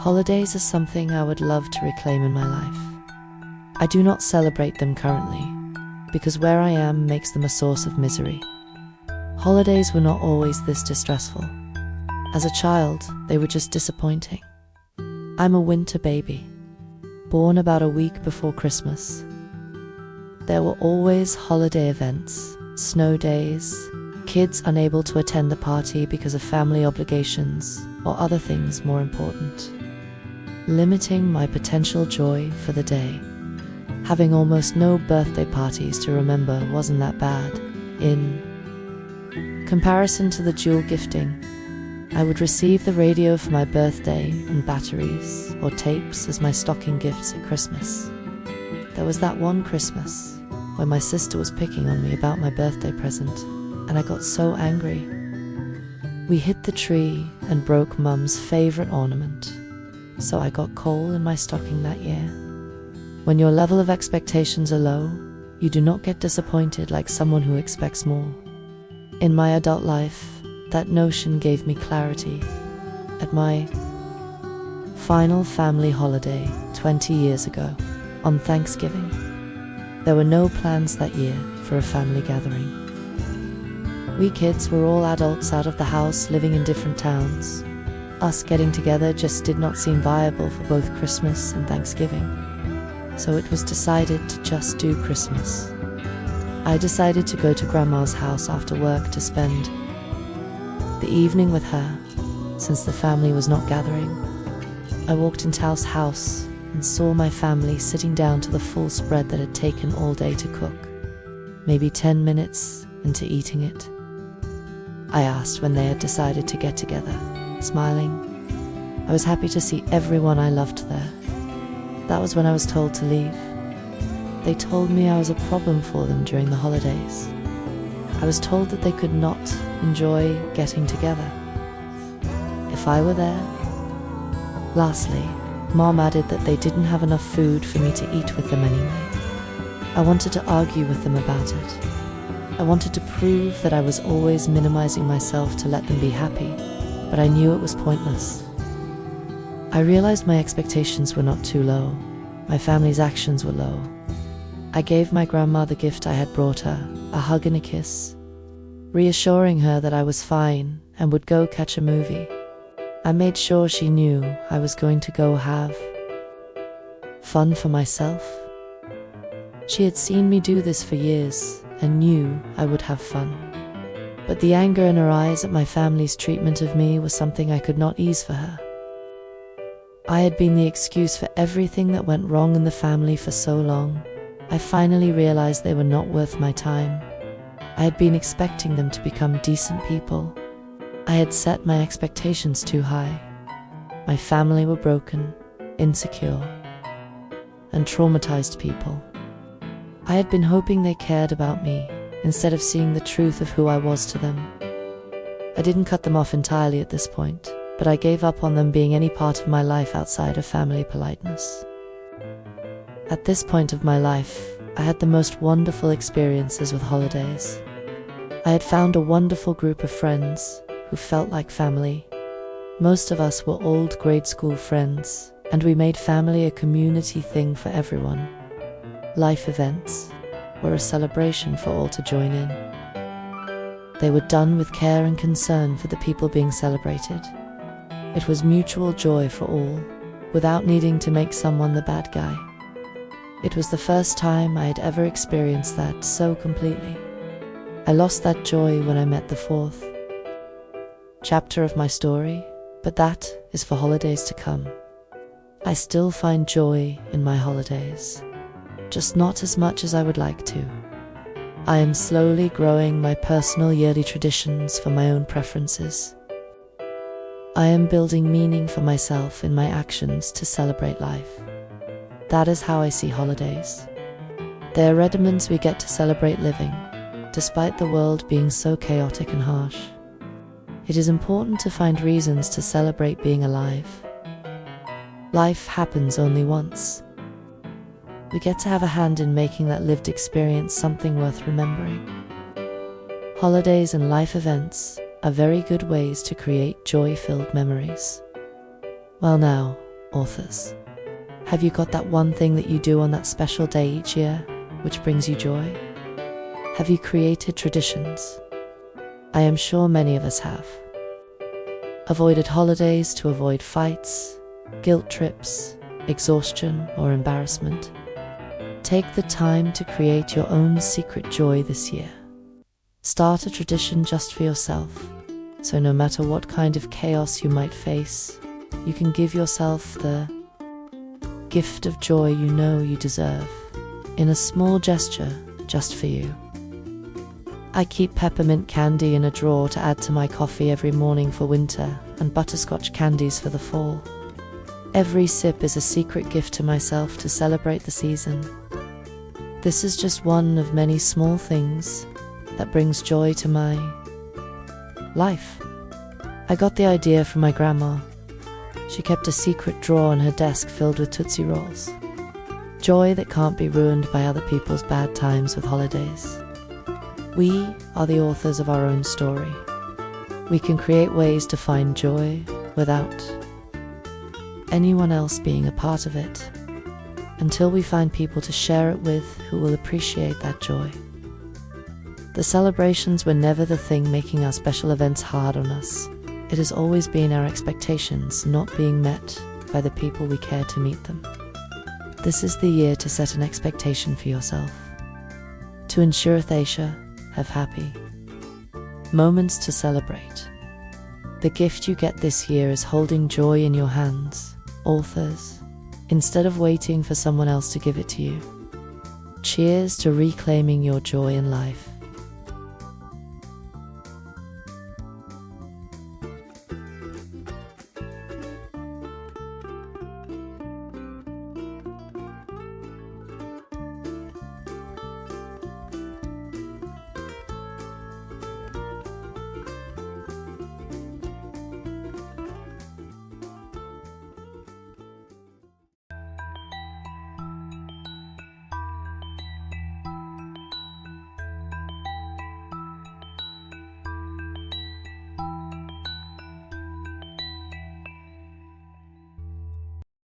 Holidays are something I would love to reclaim in my life. I do not celebrate them currently, because where I am makes them a source of misery. Holidays were not always this distressful. As a child, they were just disappointing. I'm a winter baby, born about a week before Christmas. There were always holiday events, snow days, kids unable to attend the party because of family obligations or other things more important, limiting my potential joy for the day. Having almost no birthday parties to remember wasn't that bad. In comparison to the dual gifting, I would receive the radio for my birthday and batteries or tapes as my stocking gifts at Christmas. There was that one Christmas when my sister was picking on me about my birthday present, and I got so angry. We hit the tree and broke Mum's favorite ornament, so I got coal in my stocking that year. When your level of expectations are low, you do not get disappointed like someone who expects more. In my adult life, that notion gave me clarity. At my final family holiday 20 years ago, on Thanksgiving, there were no plans that year for a family gathering. We kids were all adults out of the house living in different towns. Us getting together just did not seem viable for both Christmas and Thanksgiving. So it was decided to just do Christmas. I decided to go to Grandma's house after work to spend the evening with her, since the family was not gathering. I walked into Tao's house and saw my family sitting down to the full spread that had taken all day to cook, maybe 10 minutes into eating it. I asked when they had decided to get together, smiling. I was happy to see everyone I loved there. That was when I was told to leave. They told me I was a problem for them during the holidays. I was told that they could not enjoy getting together if I were there. Lastly, Mom added that they didn't have enough food for me to eat with them anyway. I wanted to argue with them about it. I wanted to prove that I was always minimizing myself to let them be happy, but I knew it was pointless. I realized my expectations were not too low. My family's actions were low. I gave my grandma the gift I had brought her, a hug and a kiss, reassuring her that I was fine and would go catch a movie. I made sure she knew I was going to go have fun for myself. She had seen me do this for years and knew I would have fun. But the anger in her eyes at my family's treatment of me was something I could not ease for her. I had been the excuse for everything that went wrong in the family for so long. I finally realized they were not worth my time. I had been expecting them to become decent people. I had set my expectations too high. My family were broken, insecure, and traumatized people. I had been hoping they cared about me instead of seeing the truth of who I was to them. I didn't cut them off entirely at this point, but I gave up on them being any part of my life outside of family politeness. At this point of my life, I had the most wonderful experiences with holidays. I had found a wonderful group of friends who felt like family. Most of us were old grade school friends, and we made family a community thing for everyone. Life events were a celebration for all to join in. They were done with care and concern for the people being celebrated. It was mutual joy for all, without needing to make someone the bad guy. It was the first time I had ever experienced that so completely. I lost that joy when I met the fourth chapter of my story, but that is for holidays to come. I still find joy in my holidays, just not as much as I would like to. I am slowly growing my personal yearly traditions for my own preferences. I am building meaning for myself in my actions to celebrate life. That is how I see holidays. They are rudiments we get to celebrate living, despite the world being so chaotic and harsh. It is important to find reasons to celebrate being alive. Life happens only once. We get to have a hand in making that lived experience something worth remembering. Holidays and life events are very good ways to create joy-filled memories. Well now, authors. Have you got that one thing that you do on that special day each year, which brings you joy? Have you created traditions? I am sure many of us have. Avoided holidays to avoid fights, guilt trips, exhaustion, or embarrassment. Take the time to create your own secret joy this year. Start a tradition just for yourself, so no matter what kind of chaos you might face, you can give yourself the gift of joy you know you deserve, in a small gesture just for you. I keep peppermint candy in a drawer to add to my coffee every morning for winter, and butterscotch candies for the fall. Every sip is a secret gift to myself to celebrate the season. This is just one of many small things that brings joy to my life. I got the idea from my grandma. She kept a secret drawer on her desk filled with Tootsie Rolls. Joy that can't be ruined by other people's bad times with holidays. We are the authors of our own story. We can create ways to find joy without anyone else being a part of it, until we find people to share it with who will appreciate that joy. The celebrations were never the thing making our special events hard on us. It has always been our expectations not being met by the people we care to meet them. This is the year to set an expectation for yourself, to ensure Thaisha have happy moments to celebrate. The gift you get this year is holding joy in your hands, authors, instead of waiting for someone else to give it to you. Cheers to reclaiming your joy in life.